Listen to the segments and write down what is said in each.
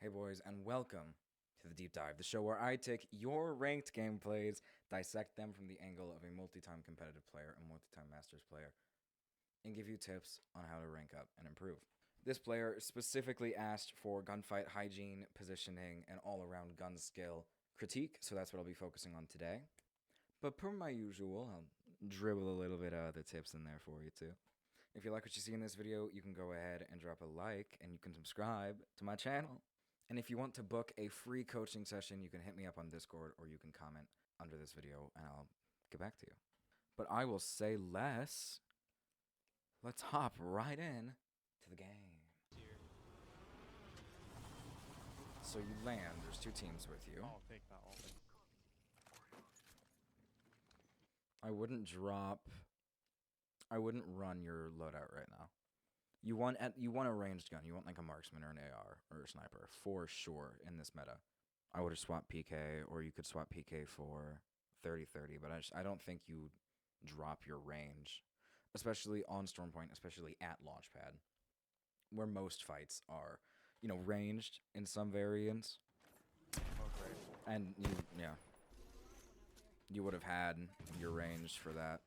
Hey boys, and welcome to the Deep Dive, the show where I take your ranked gameplays, dissect them from the angle of a multi-time competitive player, a multi-time Masters player, and give you tips on how to rank up and improve. This player specifically asked for gunfight hygiene, positioning, and all-around gun skill critique, so that's what I'll be focusing on today. But per my usual, I'll dribble a little bit of the tips in there for you too. If you like what you see in this video, you can go ahead and drop a like, and you can subscribe to my channel. And if you want to book a free coaching session, you can hit me up on Discord or you can comment under this video and I'll get back to you. But I will say less. Let's hop right in to the game. So you land, there's two teams with you. I'll take that all. I wouldn't run your loadout right now. You want a ranged gun. You want like a marksman or an AR or a sniper for sure in this meta. I would have swapped PK, or you could swap PK for 30-30, but I don't think you drop your range, especially on Stormpoint, especially at Launchpad, where most fights are, ranged in some variants. Oh, great. And you would have had your range for that.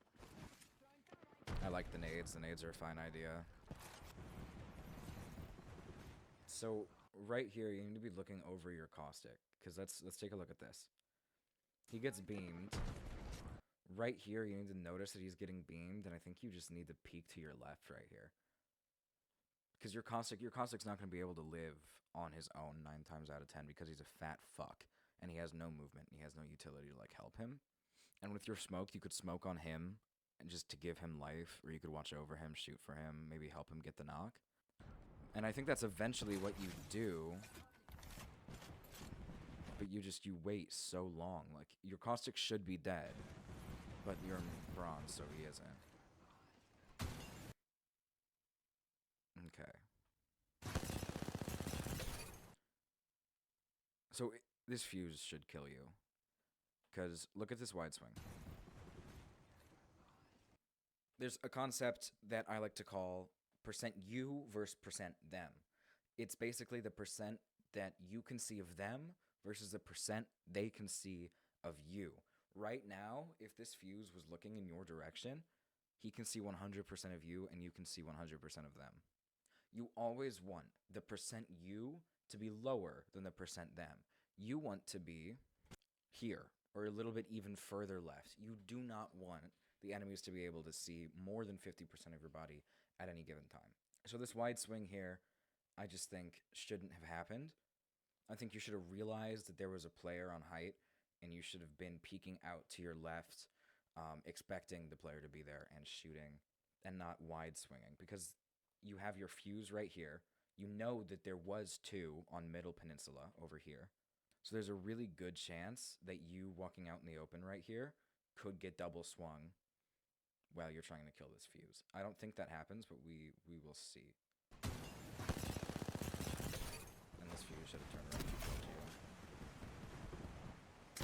I like the nades. The nades are a fine idea. So right here, you need to be looking over your caustic, because let's take a look at this. He gets beamed. Right here, you need to notice that he's getting beamed, and I think you just need to peek to your left right here. Because your caustic's not going to be able to live on his own 9 times out of 10 because he's a fat fuck, and he has no movement, and he has no utility to like help him. And with your smoke, you could smoke on him and just to give him life, or you could watch over him, shoot for him, maybe help him get the knock. And I think that's eventually what you do. But you wait so long. Like, your caustic should be dead. But you're in bronze, so he isn't. Okay. So, this fuse should kill you. Because, look at this wide swing. There's a concept that I like to call percent you versus percent them. It's basically the percent that you can see of them versus the percent they can see of you. Right now, if this fuse was looking in your direction, he can see 100% of you and you can see 100% of them. You always want the percent you to be lower than the percent them. You want to be here or a little bit even further left. You do not want the enemies to be able to see more than 50% of your body at any given time. So this wide swing here, I just think shouldn't have happened. I think you should have realized that there was a player on height, and you should have been peeking out to your left, expecting the player to be there and shooting, and not wide swinging, because you have your fuse right here. You know that there was 2 on Middle Peninsula over here. So there's a really good chance that you walking out in the open right here could get double swung while you're trying to kill this fuse. I don't think that happens, but we will see. And this fuse should have turned around and killed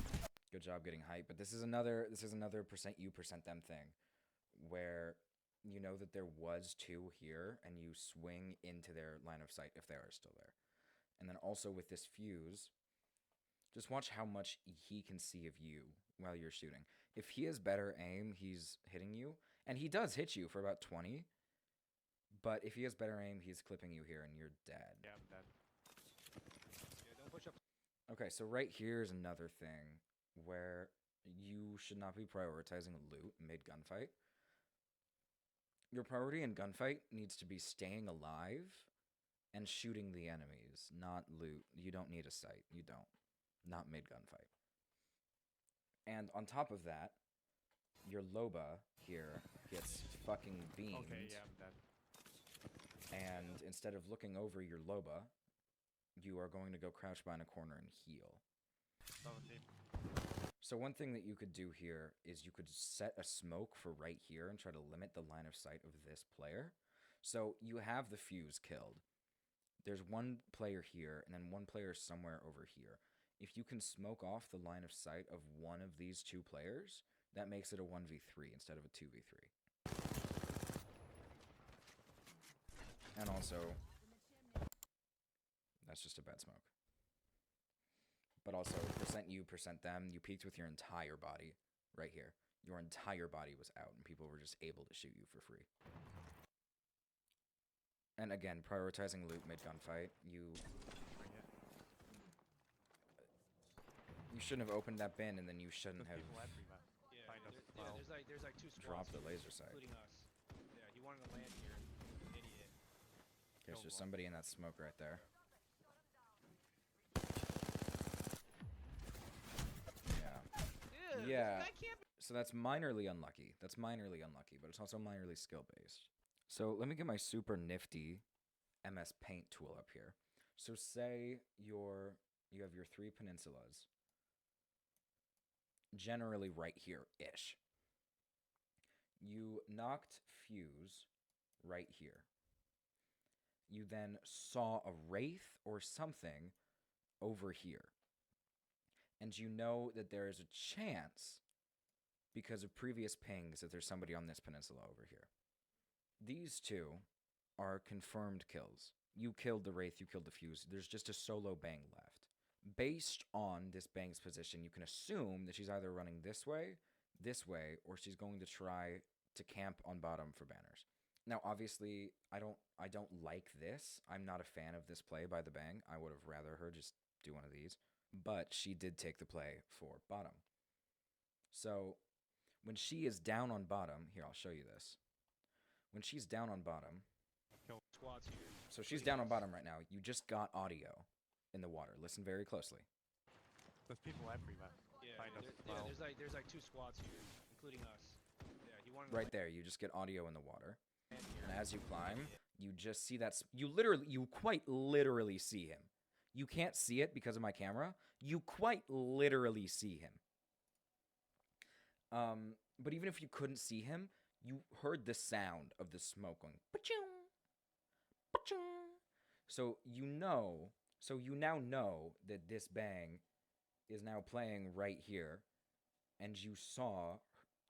you. Good job getting height, but this is another percent you, percent them thing, where you know that there was 2 here, and you swing into their line of sight if they are still there. And then also with this fuse, just watch how much he can see of you while you're shooting. If he has better aim, he's hitting you. And he does hit you for about 20. But if he has better aim, he's clipping you here and you're dead. Yeah, I'm dead. Yeah, don't push up. Okay, so right here is another thing where you should not be prioritizing loot mid-gunfight. Your priority in gunfight needs to be staying alive and shooting the enemies, not loot. You don't need a sight. You don't. Not mid-gunfight. And on top of that, your Loba here gets fucking beamed. Okay, yeah, I'm dead. And instead of looking over your Loba, you are going to go crouch behind a corner and heal. So one thing that you could do here is you could set a smoke for right here and try to limit the line of sight of this player. So you have the fuse killed. There's one player here and then one player somewhere over here. If you can smoke off the line of sight of one of these 2 players, that makes it a 1v3 instead of a 2v3. And also, that's just a bad smoke. but also percent you, percent them. You peeked with your entire body right here. Your entire body was out, and people were just able to shoot you for free. And again, prioritizing loot mid gunfight. You shouldn't have opened that bin, and then you shouldn't have There's like 2 squads dropped the here, laser sight. including us. Yeah, he wanted to land here. Idiot. There's just somebody in that smoke right there. Yeah. Yeah. So that's minorly unlucky. That's minorly unlucky, but it's also minorly skill-based. So let me get my super nifty MS Paint tool up here. So say you have your 3 peninsulas, generally right here-ish. You knocked fuse right here. You then saw a wraith or something over here. And you know that there is a chance, because of previous pings, that there's somebody on this peninsula over here. These 2 are confirmed kills. You killed the wraith, you killed the fuse. There's just a solo bang left. Based on this bang's position, you can assume that she's either running this way, or she's going to try to camp on bottom for banners. Now, obviously, I don't like this. I'm not a fan of this play by the bang. I would have rather her just do one of these. But she did take the play for bottom. So when she is down on bottom, here, I'll show you this. When she's down on bottom, Squads here. so she's down on bottom right now. You just got audio in the water. Listen very closely. There's people everywhere. There's like 2 squads here, including us. Yeah, he wanted to Right there, you just get audio in the water. land And here. as you climb, you just see that. You quite literally see him. You can't see it because of my camera. You quite literally see him. But even if you couldn't see him, you heard the sound of the smoke going pa-chung, pa-chung. So you now know that this bang is now playing right here, and you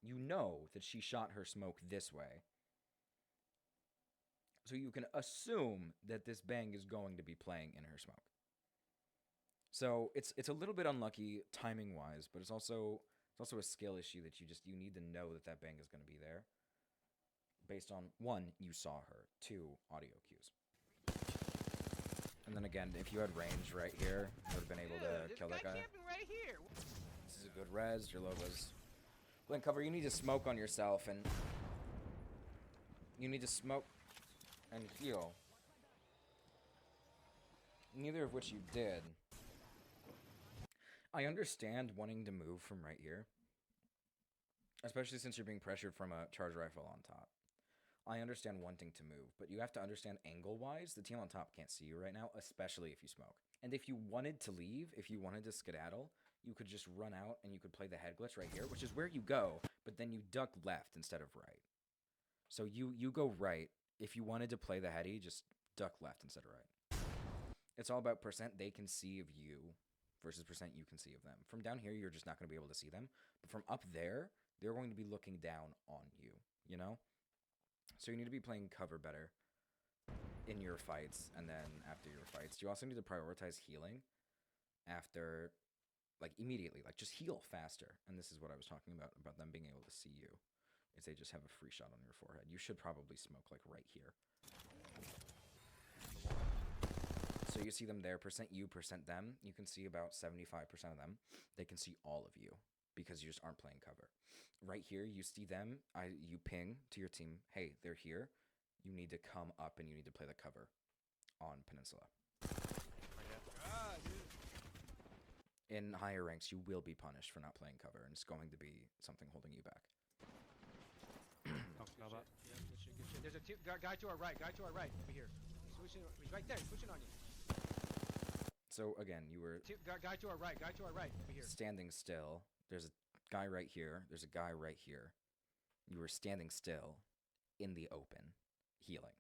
know that she shot her smoke this way. So you can assume that this bang is going to be playing in her smoke. So it's a little bit unlucky timing wise, but it's also a skill issue that you need to know that bang is going to be there. Based on 1, you saw her, 2, audio cues. And then again, if you had range right here, you would have been able to kill that guy. Right here. This is a good res. Your Lova's Glen cover. You need to smoke on yourself, and you need to smoke and heal. Neither of which you did. I understand wanting to move from right here, especially since you're being pressured from a charge rifle on top. I understand wanting to move, but you have to understand angle-wise, the team on top can't see you right now, especially if you smoke. And if you wanted to leave, if you wanted to skedaddle, you could just run out and you could play the head glitch right here, which is where you go, but then you duck left instead of right. So you go right. If you wanted to play the heady, just duck left instead of right. It's all about percent they can see of you versus percent you can see of them. From down here, you're just not going to be able to see them. But from up there, they're going to be looking down on you, you know? So you need to be playing cover better in your fights, and then after your fights. You also need to prioritize healing after, like, immediately. Like, just heal faster. And this is what I was talking about them being able to see you, is they just have a free shot on your forehead. You should probably smoke, like, right here. So you see them there, percent you, percent them. You can see about 75% of them. They can see all of you because you just aren't playing cover. Right here, you see them. You ping to your team, hey, they're here. You need to come up and you need to play the cover on Peninsula. Ah, dude. In higher ranks, you will be punished for not playing cover, and it's going to be something holding you back. Oh, smell that. Yeah, good shit, good shit. There's a guy to our right, over here. He's right there, he's pushing on you. So again, you were Guy to our right, over here. standing still. There's a guy right here. There's a guy right here. You were standing still in the open, healing.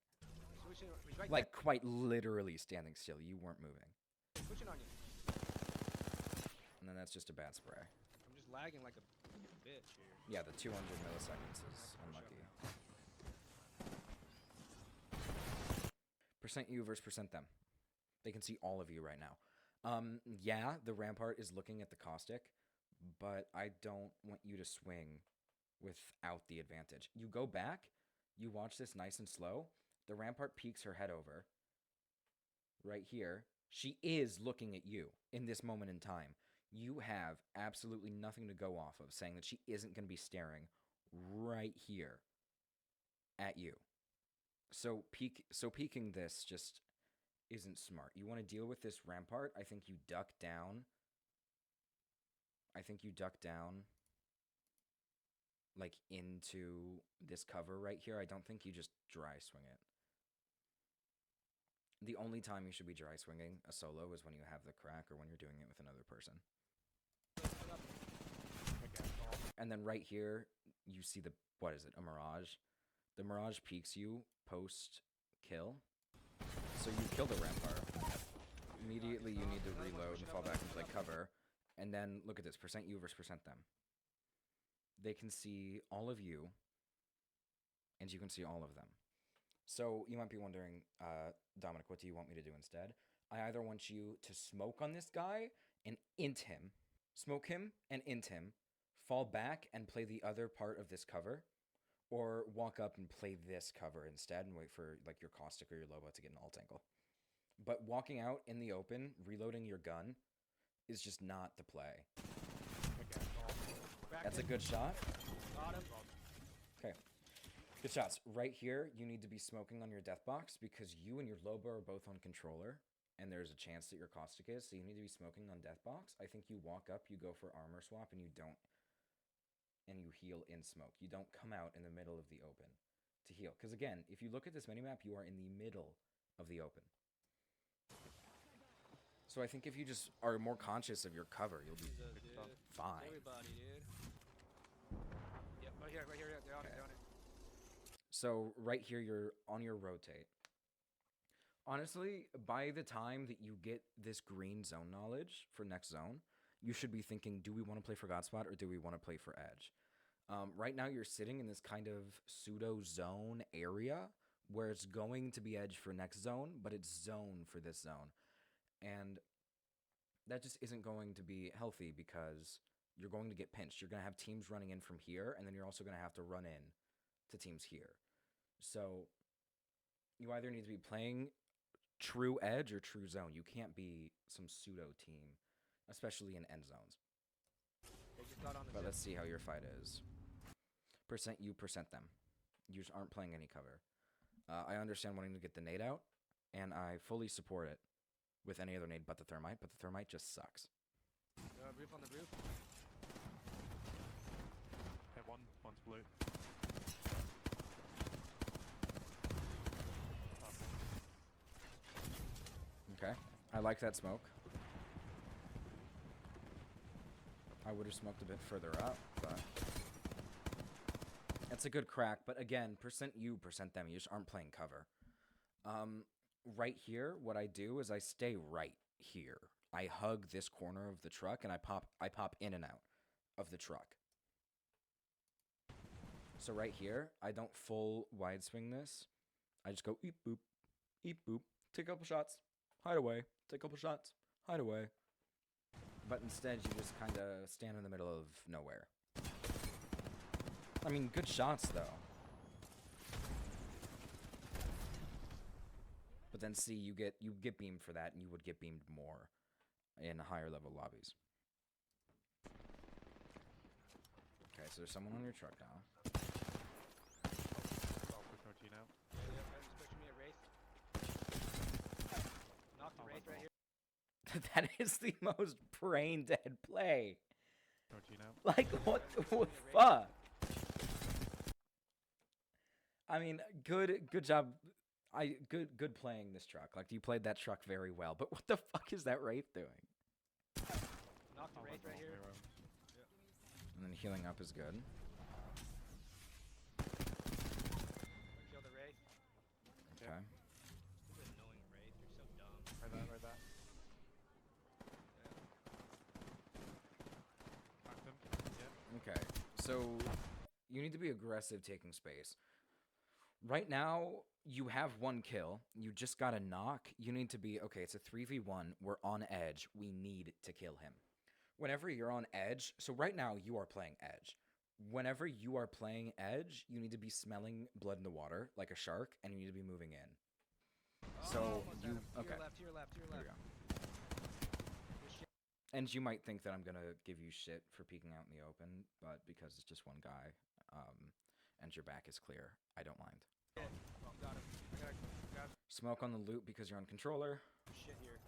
He's right Like, quite literally standing still. You weren't moving. there, he's pushing on you. And then that's just a bad spray. I'm just lagging like a bitch here. Yeah, the 200 milliseconds is unlucky. Percent you versus percent them. They can see all of you right now. Yeah, the rampart is looking at the caustic, but I don't want you to swing without the advantage. You go back, you watch this nice and slow. The rampart peeks her head over right here. She is looking at you in this moment in time. You have absolutely nothing to go off of, saying that she isn't going to be staring right here at you. So peeking this just isn't smart. You want to deal with this rampart. I think you duck down. Like into this cover right here. I don't think you just dry swing it. The only time you should be dry swinging a solo is when you have the crack or when you're doing it with another person. And then right here, you see the, what is it, a mirage? The mirage peeks you post-kill. So you kill the rampart. Immediately you need to reload and fall back and play cover. And then look at this, percent you versus percent them. They can see all of you, and you can see all of them. So you might be wondering, Dominic, what do you want me to do instead? I either want you to smoke on this guy and int him, smoke him and int him, fall back and play the other part of this cover, or walk up and play this cover instead and wait for like your caustic or your Loba to get an alt angle. But walking out in the open, reloading your gun, is just not the play. That's a good shot. Okay. Good shots. Right here, you need to be smoking on your death box because you and your Loba are both on controller, and there's a chance that your caustic is, so you need to be smoking on death box. I think you walk up, you go for armor swap, and you heal in smoke. You don't come out in the middle of the open to heal. Because again, if you look at this minimap, you are in the middle of the open. So I think if you just are more conscious of your cover, you'll be fine. Everybody, dude. Yep, right here. They're on it. So right here, you're on your rotate. Honestly, by the time that you get this green zone knowledge for next zone, you should be thinking, do we want to play for Godspot or do we want to play for Edge? Right now, you're sitting in this kind of pseudo zone area where it's going to be Edge for next zone, but it's zone for this zone. And that just isn't going to be healthy because you're going to get pinched. You're going to have teams running in from here, and then you're also going to have to run in to teams here. So you either need to be playing true Edge or true zone. You can't be some pseudo team, especially in end zones. But let's see how your fight is. Percent you, percent them. You just aren't playing any cover. I understand wanting to get the nade out, and I fully support it with any other nade but the thermite just sucks. Roof on the roof. Hit one, one's blue. Okay, I like that smoke. I would have smoked a bit further up, but it's a good crack. But again, percent you, percent them. You just aren't playing cover. Right here, what I do is I stay right here. I hug this corner of the truck and I pop in and out of the truck. So right here, I don't full wide swing this. I just go eep boop, take a couple shots, hide away, take a couple shots, hide away. But instead, you just kind of stand in the middle of nowhere. I mean, good shots though. But then see, you get beamed for that, and you would get beamed more in higher level lobbies. Okay, so there's someone on your truck now. Yep, he's pushing me a Wraith. Knocked the Wraith right here. That is the most brain dead play. Tortino. Like, what the fuck? I mean, good job. Good playing this truck. Like, you played that truck very well. But what the fuck is that Wraith doing? Knocked the Wraith right here. And then healing up is good. Kill the Wraith. Okay. This is annoying Wraith. You're so dumb. Right there. Cracked him. Yeah. Okay. So, you need to be aggressive taking space. Right now, you have one kill. You just got a knock. You need to be, okay, it's a 3v1. We're on edge. We need to kill him. Whenever you're on edge, so right now you are playing edge. Whenever you are playing edge, you need to be smelling blood in the water like a shark, and you need to be moving in. So Almost you, had him. To okay. your left, to your left, to your There left. we go. Good shit. And you might think that I'm gonna give you shit for peeking out in the open, but because it's just one guy, and your back is clear, I don't mind. Oh, got him. I got Smoke on the loot because you're on controller. shit here.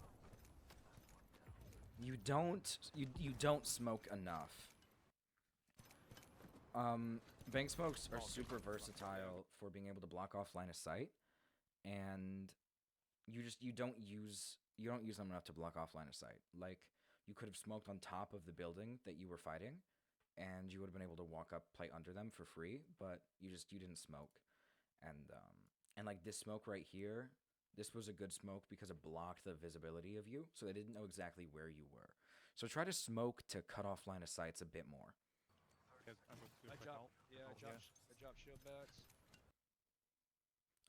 You don't smoke enough. Bank smokes are super versatile for being able to block off line of sight, and you don't use them enough to block off line of sight. Like, you could have smoked on top of the building that you were fighting, and you would have been able to walk up, play under them for free, but you didn't smoke. And like this smoke right here, this was a good smoke because it blocked the visibility of you, so they didn't know exactly where you were. So try to smoke to cut off line of sights a bit more. Guys, I'm going to do a I quick dropped. ult. Yeah, I Ult dropped. here. I dropped shield bats.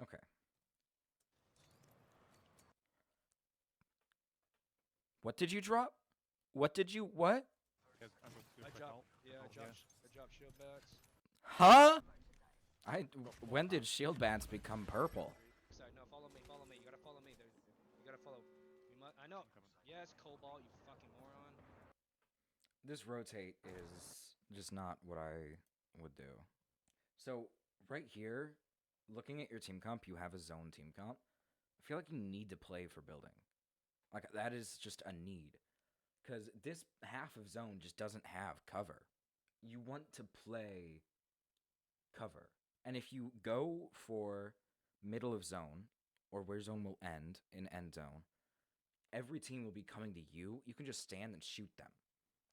Okay. What did you drop? What? Guys, I'm going to do a I quick dropped. ult. Yeah, Ult here. I dropped shield bats. Huh? When did shield bats become purple? Sorry, no, follow me, follow me. You gotta follow me. You gotta follow. I know. I'm coming. Yes, Cobalt, you fucking moron. This rotate is just not what I would do. So right here, looking at your team comp, you have a zone team comp. I feel like you need to play for building. Like, that is just a need. Because this half of zone just doesn't have cover. You want to play cover. And if you go for middle of zone, or where zone will end, in end zone, every team will be coming to you. You can just stand and shoot them,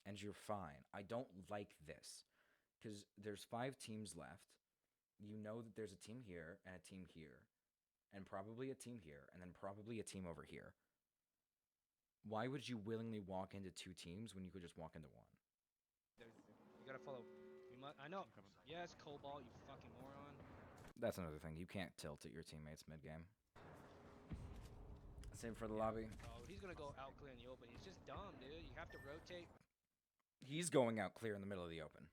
and you're fine. I don't like this, because there's 5 teams left. You know that there's a team here, and a team here, and probably a team here, and then probably a team over here. Why would you willingly walk into 2 teams when you could just walk into 1? You gotta follow. I know. I'm coming. Yes, Cobalt, you fucking moron. That's another thing. You can't tilt at your teammates mid-game. Same for the lobby. Oh, he's gonna go out clear in the open. He's just dumb, dude. You have to rotate. He's going out clear in the middle of the open.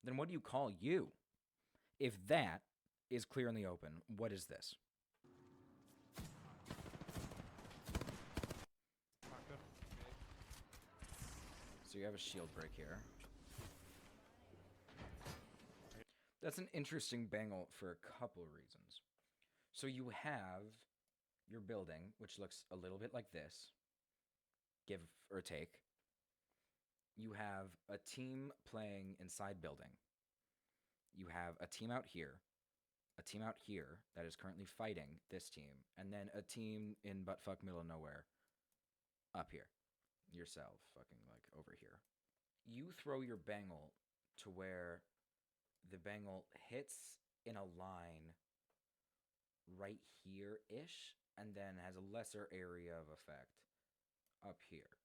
Then what do you call you? If that is clear in the open, what is this? Back up. So you have a shield break here. That's an interesting bangle for a couple reasons. So you have your building, which looks a little bit like this, give or take. You have a team playing inside building. You have a team out here that is currently fighting this team, and then a team in buttfuck middle of nowhere up here. Yourself, fucking like over here. You throw your bangle to where the bangle hits in a line right here-ish, and then has a lesser area of effect up here.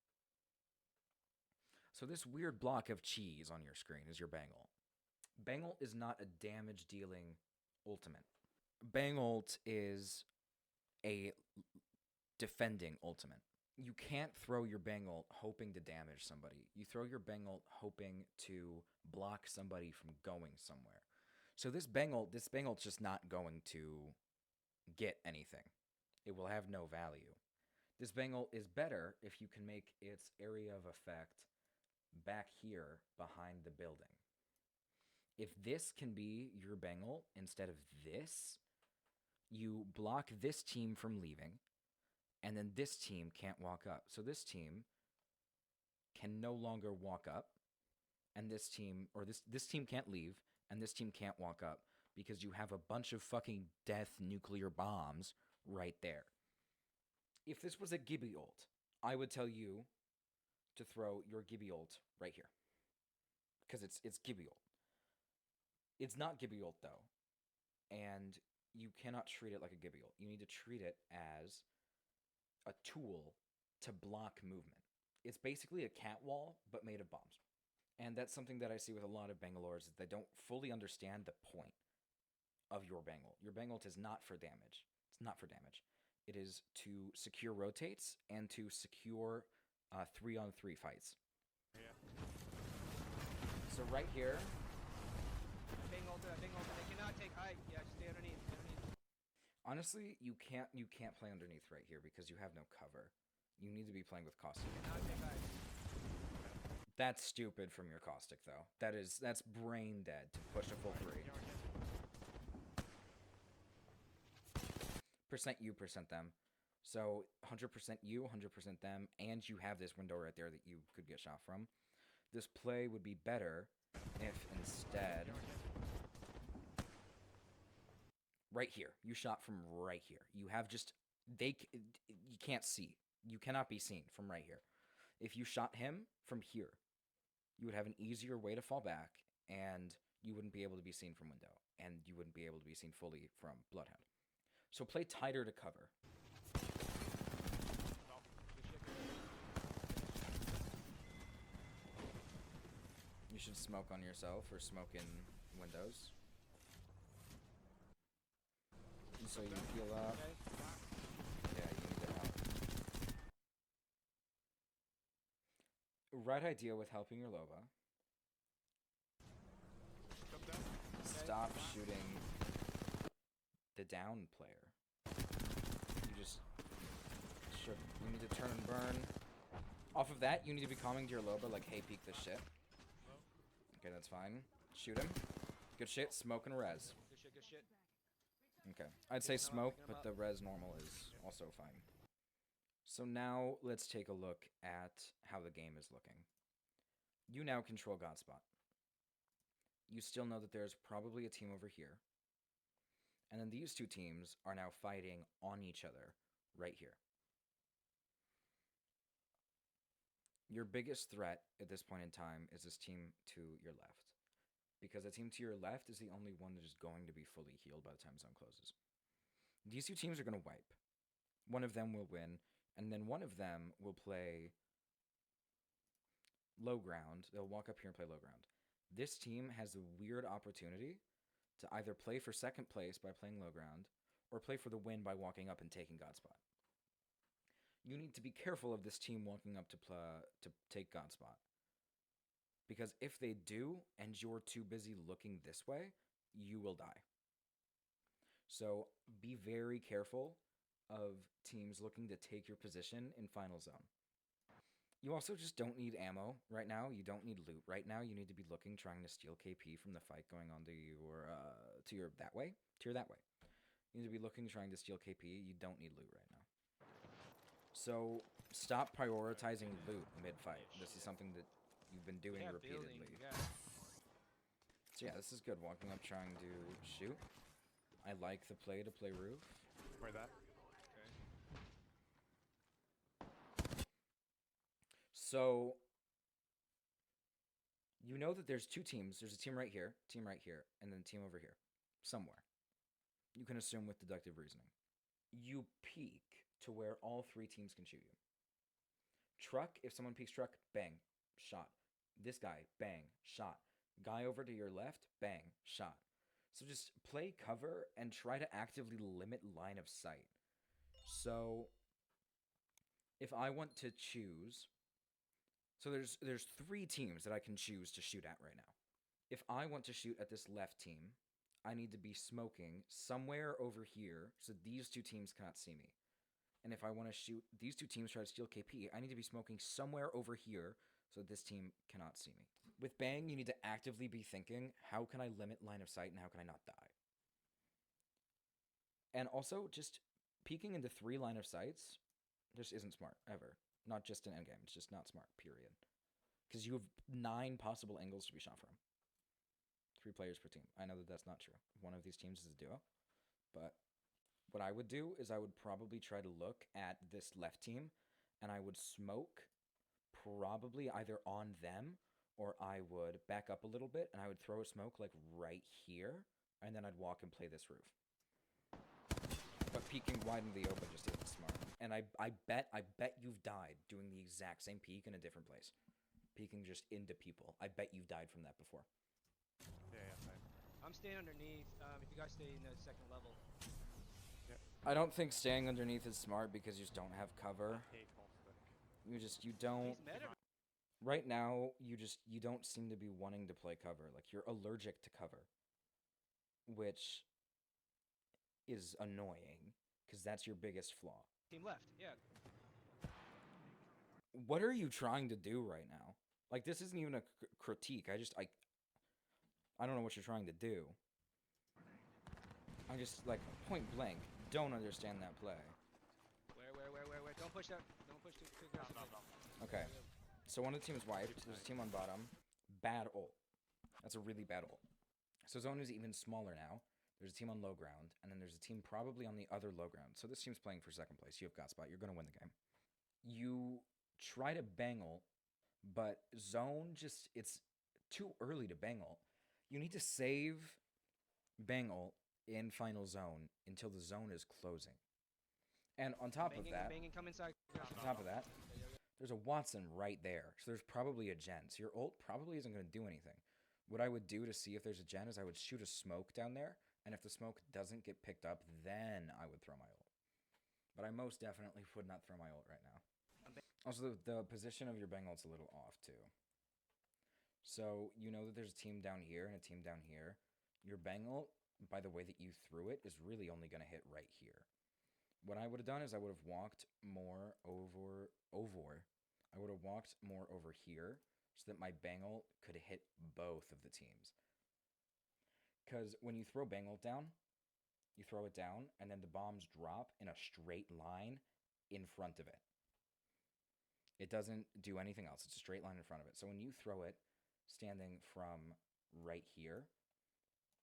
So this weird block of cheese on your screen is your bangle. Bangle is not a damage-dealing ultimate. Bangult is a defending ultimate. You can't throw your bangle hoping to damage somebody. You throw your bangle hoping to block somebody from going somewhere. So this bangult's just not going to get anything. It will have no value. This bangle is better if you can make its area of effect back here behind the building. If this can be your bangle instead of this, you block this team from leaving, and then this team can't walk up. So this team can no longer walk up, and this team can't leave, and this team can't walk up because you have a bunch of fucking death nuclear bombs right there. If this was a Gibby ult, I would tell you to throw your Gibby ult right here, because it's Gibby ult. It's not Gibby ult though, and you cannot treat it like a Gibby ult. You need to treat it as a tool to block movement. It's basically a cat wall, but made of bombs. And that's something that I see with a lot of Bangalores, is they don't fully understand the point. of your bang ult. Your bang ult is not for damage. It's not for damage. It is to secure rotates and to secure 3-on-3 fights. Yeah. So right here, Bang ult, bang ult. They cannot take height. Yeah, just stay underneath. Stay underneath. honestly, you can't play underneath right here because you have no cover. You need to be playing with Caustic. Cannot take height. That's stupid from your Caustic though. That's brain dead to push a full 3. Percent you, percent them. So 100% you, 100% them, and you have this window right there that you could get shot from. This play would be better if instead, right here, you shot from right here. You have just, you can't see. You cannot be seen from right here. If you shot him from here, you would have an easier way to fall back, and you wouldn't be able to be seen from window, and you wouldn't be able to be seen fully from Bloodhound. So play tighter to cover. You should smoke on yourself or smoke in windows. So you heal up. Yeah, you need to help. Right idea with helping your Loba. Stop shooting the down player. You need to turn and burn. Off of that, you need to be calming to your Loba like, hey, peek this shit. Okay, that's fine. Shoot him. Good shit. Smoke and res. Good shit, good shit. Okay. I'd say smoke, but the res normal is also fine. So now let's take a look at how the game is looking. You now control Godspot. You still know that there's probably a team over here. And then these two teams are now fighting on each other right here. Your biggest threat at this point in time is this team to your left. Because the team to your left is the only one that is going to be fully healed by the time zone closes. These two teams are going to wipe. One of them will win, and then one of them will play low ground. They'll walk up here and play low ground. This team has the weird opportunity to either play for second place by playing low ground, or play for the win by walking up and taking Godspot. You need to be careful of this team walking up to take Godspot. Because if they do, and you're too busy looking this way, you will die. So be very careful of teams looking to take your position in final zone. You also just don't need ammo right now. You don't need loot right now. You need to be looking, trying to steal KP from the fight going on to your that way. You need to be looking, trying to steal KP. You don't need loot right now. So stop prioritizing loot mid-fight. This is something that you've been doing repeatedly. So yeah, this is good. Walking up, trying to shoot. I like the play to play roof. Where that? So you know that there's two teams. There's a team right here, and then a team over here, somewhere. You can assume with deductive reasoning. You peek to where all three teams can shoot you. Truck, if someone peeks truck, bang, shot. This guy, bang, shot. Guy over to your left, bang, shot. So just play cover and try to actively limit line of sight. So if I want to choose, so there's three teams that I can choose to shoot at right now. If I want to shoot at this left team, I need to be smoking somewhere over here so these two teams cannot see me. And if I want to shoot, these two teams try to steal KP, I need to be smoking somewhere over here so this team cannot see me. With Bang, you need to actively be thinking, how can I limit line of sight and how can I not die? And also, just peeking into 3 line of sights just isn't smart, ever. Not just in endgame, it's just not smart, period. Because you have 9 possible angles to be shot from. 3 players per team. I know that that's not true. One of these teams is a duo, but what I would do is I would probably try to look at this left team, and I would smoke probably either on them, or I would back up a little bit, and I would throw a smoke like right here, and then I'd walk and play this roof. But peeking wide in the open just isn't smart. And I bet you've died doing the exact same peek in a different place. Peeking just into people. I bet you've died from that before. Yeah, fine. I'm staying underneath. If you guys stay in the second level. I don't think staying underneath is smart because you just don't have cover. I hate Caustic. You don't. He's meta. Right now, you don't seem to be wanting to play cover. Like you're allergic to cover, which is annoying because that's your biggest flaw. Team left. Yeah. What are you trying to do right now? Like this isn't even a critique. I don't know what you're trying to do. I just like point blank don't understand that play. Where? Don't push that. Don't push too aggressively. Okay. So one of the teams wiped. There's a team on bottom. Bad ult. That's a really bad ult. So zone is even smaller now. There's a team on low ground, and then there's a team probably on the other low ground. So this team's playing for second place. You have got spot. You're going to win the game. You try to bang ult, but zone just, it's too early to bang ult. You need to save bang ult in final zone until the zone is closing. And on top of that, Banging, come inside. on top of that, there's a Watson right there. So there's probably a gen. So your ult probably isn't going to do anything. What I would do to see if there's a gen is I would shoot a smoke down there. And if the smoke doesn't get picked up, then I would throw my ult. But I most definitely would not throw my ult right now. Also, the position of your bang ult's a little off, too. So you know that there's a team down here and a team down here. Your bang ult, by the way that you threw it, is really only going to hit right here. What I would have done is I would have walked more over. I would have walked more over here so that my bang ult could hit both of the teams. Because when you throw bang ult down, you throw it down, and then the bombs drop in a straight line in front of it. It doesn't do anything else. It's a straight line in front of it. So when you throw it standing from right here,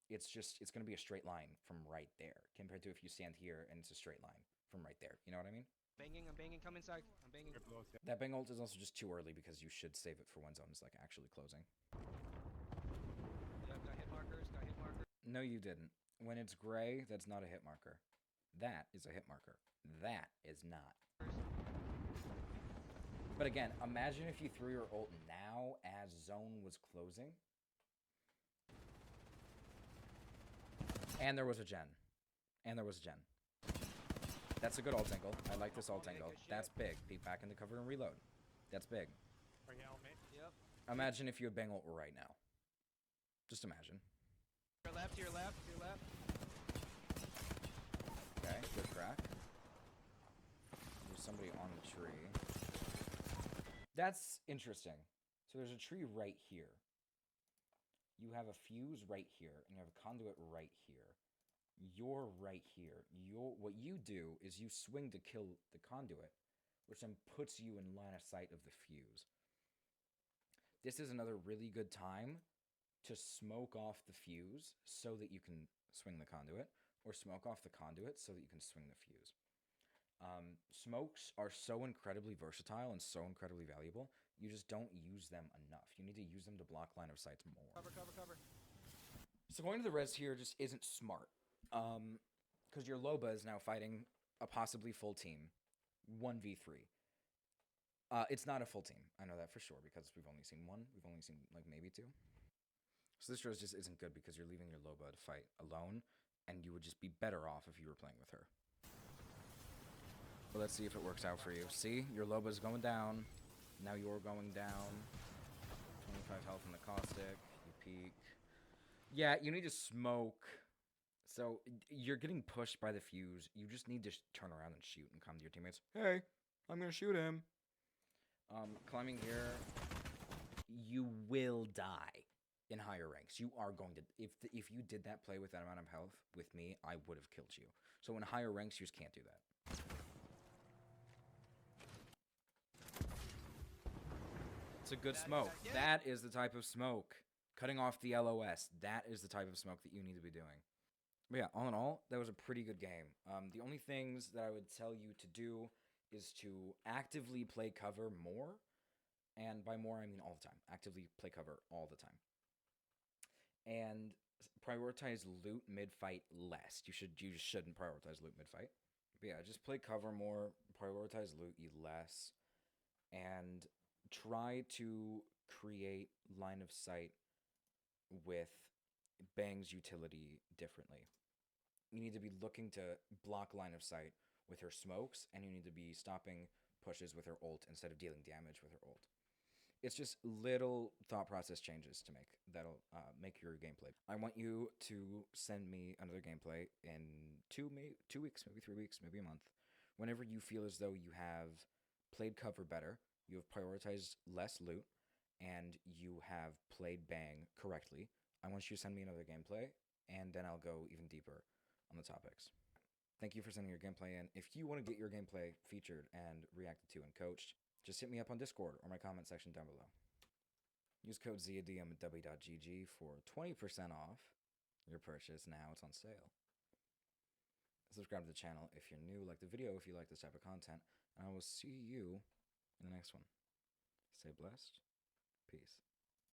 it's going to be a straight line from right there compared to if you stand here and it's a straight line from right there. You know what I mean? I'm banging, come inside. I'm banging. That bang ult is also just too early because you should save it for when zone is like actually closing. Yeah, got hit markers. No, you didn't. When it's gray, that's not a hit marker. That is a hit marker. That is not. But again, imagine if you threw your ult now as zone was closing. And there was a gen. That's a good ult angle. I like this ult angle. That's big. Peek back into cover and reload. That's big. Are you on me? Yep. Imagine if you had bang ult right now. Just imagine. To your left. Okay, good crack. There's somebody on the tree. That's interesting. So there's a tree right here. You have a fuse right here, and you have a conduit right here. You're right here. What you do is you swing to kill the conduit, which then puts you in line of sight of the fuse. This is another really good time to smoke off the fuse so that you can swing the conduit, or smoke off the conduit so that you can swing the fuse. Smokes are so incredibly versatile and so incredibly valuable. You just don't use them enough. You need to use them to block line of sights more. Cover. So going to the res here just isn't smart. Because your Loba is now fighting a possibly full team. 1v3. It's not a full team. I know that for sure because we've only seen one. We've only seen like maybe two. So this res just isn't good because you're leaving your Loba to fight alone, and you would just be better off if you were playing with her. But let's see if it works out for you. See, your Loba's going down. Now you're going down. 25 health in the caustic. You peek. Yeah, you need to smoke. So you're getting pushed by the fuse. You just need to turn around and shoot and come to your teammates. Hey, I'm going to shoot him. Climbing here. You will die in higher ranks. You are going to... If you did that play with that amount of health with me, I would have killed you. So in higher ranks, you just can't do that. It's a good smoke. That is the type of smoke. Cutting off the LOS. That is the type of smoke that you need to be doing. But yeah, all in all, that was a pretty good game. The only things that I would tell you to do is to actively play cover more. And by more, I mean all the time. Actively play cover all the time. And prioritize loot mid-fight less. You just shouldn't prioritize loot mid-fight. But yeah, just play cover more, prioritize loot less, and try to create line of sight with Bang's utility differently. You need to be looking to block line of sight with her smokes, and you need to be stopping pushes with her ult instead of dealing damage with her ult. It's just little thought process changes to make that'll make your gameplay. I want you to send me another gameplay in 2 weeks, maybe 3 weeks, maybe a month, whenever you feel as though you have played cover better, you have prioritized less loot, and you have played Bang correctly. I want you to send me another gameplay, and then I'll go even deeper on the topics. Thank you for sending your gameplay in. If you want to get your gameplay featured and reacted to and coached, just hit me up on Discord or my comment section down below. Use code zeadium at w.gg for 20% off your purchase. Now it's on sale. Subscribe to the channel if you're new, like the video if you like this type of content, and I will see you in the next one. Stay blessed. Peace.